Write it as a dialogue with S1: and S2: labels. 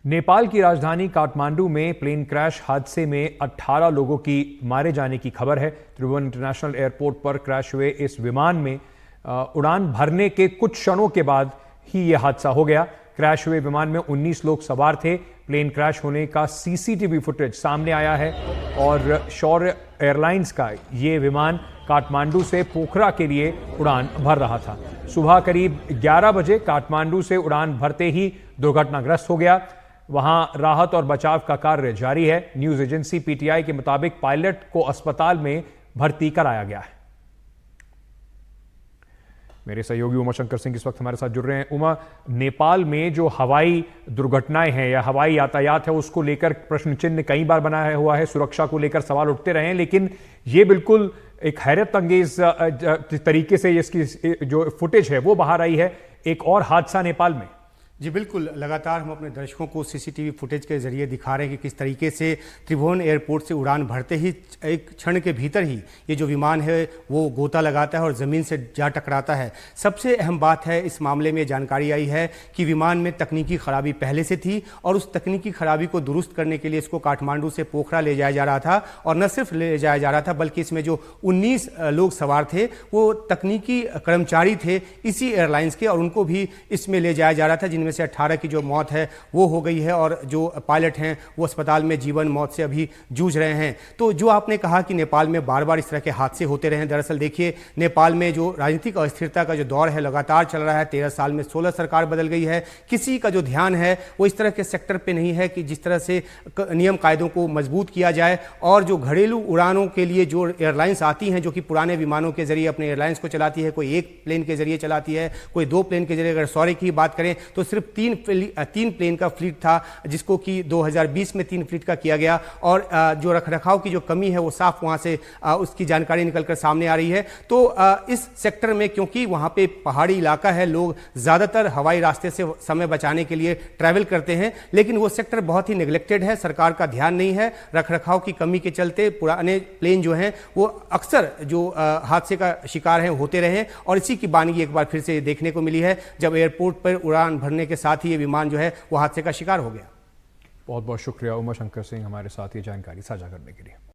S1: नेपाल की राजधानी काठमांडू में प्लेन क्रैश हादसे में 18 लोगों की मारे जाने की खबर है। त्रिभुवन इंटरनेशनल एयरपोर्ट पर क्रैश हुए इस विमान में उड़ान भरने के कुछ क्षणों के बाद ही यह हादसा हो गया। क्रैश हुए विमान में 19 लोग सवार थे। प्लेन क्रैश होने का सीसीटीवी फुटेज सामने आया है और शौर्य एयरलाइंस का यह विमान काठमांडू से पोखरा के लिए उड़ान भर रहा था। सुबह करीब 11 बजे काठमांडू से उड़ान भरते ही दुर्घटनाग्रस्त हो गया। वहां राहत और बचाव का कार्य जारी है। न्यूज एजेंसी पीटीआई के मुताबिक पायलट को अस्पताल में भर्ती कराया गया है। मेरे सहयोगी उमा शंकर सिंह इस वक्त हमारे साथ जुड़ रहे हैं। उमा, नेपाल में जो हवाई दुर्घटनाएं हैं या हवाई यातायात है उसको लेकर प्रश्न चिन्ह कई बार बनाया हुआ है, सुरक्षा को लेकर सवाल उठते रहे हैं, लेकिन ये बिल्कुल एक हैरत अंगेज तरीके से इसकी जो फुटेज है वो बाहर आई है। एक और हादसा नेपाल में।
S2: जी बिल्कुल, लगातार हम अपने दर्शकों को सीसीटीवी फुटेज के जरिए दिखा रहे हैं कि किस तरीके से त्रिभुवन एयरपोर्ट से उड़ान भरते ही एक क्षण के भीतर ही ये जो विमान है वो गोता लगाता है और ज़मीन से जा टकराता है। सबसे अहम बात है इस मामले में जानकारी आई है कि विमान में तकनीकी खराबी पहले से थी और उस तकनीकी खराबी को दुरुस्त करने के लिए इसको काठमांडू से पोखरा ले जाया जा रहा था। और न सिर्फ ले जाया जा रहा था बल्कि इसमें जो 19 लोग सवार थे वो तकनीकी कर्मचारी थे इसी एयरलाइंस के, और उनको भी इसमें ले जाया जा रहा था, जिनमें से 18 की जो मौत है वो हो गई है और जो पायलट हैं वो अस्पताल में जीवन मौत से अभी जूझ रहे हैं। तो जो आपने कहा कि नेपाल में बार बार इस तरह के हादसे होते रहे हैं, दरअसल देखिए नेपाल में जो राजनीतिक अस्थिरता का जो दौर है लगातार चल रहा है। 13 साल में 16 सरकार बदल गई है। किसी का जो ध्यान है वो इस तरह के सेक्टर पे नहीं है कि जिस तरह से नियम कायदों को मजबूत किया जाए। और जो घरेलू उड़ानों के लिए जो एयरलाइंस आती हैं, जो कि पुराने विमानों के जरिए अपने एयरलाइंस को चलाती है, कोई एक प्लेन के जरिए चलाती है, कोई 2 प्लेन के जरिए। अगर सॉरी की बात करें तो सिर्फ तीन प्लेन का फ्लीट था, जिसको कि 2020 में 3 फ्लीट का किया गया। और जो रखरखाव की जो कमी है वो साफ वहां से उसकी जानकारी निकलकर सामने आ रही है। तो इस सेक्टर में क्योंकि वहां पे पहाड़ी इलाका है, लोग ज्यादातर हवाई रास्ते से समय बचाने के लिए ट्रैवल करते हैं, लेकिन वो सेक्टर बहुत ही नेग्लेक्टेड है। सरकार का ध्यान नहीं है। रखरखाव की कमी के चलते पुराने प्लेन जो हैं वो अक्सर जो हादसे का शिकार हैं होते रहे। और इसी की बानगी एक बार फिर से देखने को मिली है जब एयरपोर्ट पर उड़ान भरने के साथ ही ये विमान जो है वो हादसे का शिकार हो गया।
S1: बहुत बहुत शुक्रिया उमा शंकर सिंह हमारे साथ ये जानकारी साझा करने के लिए।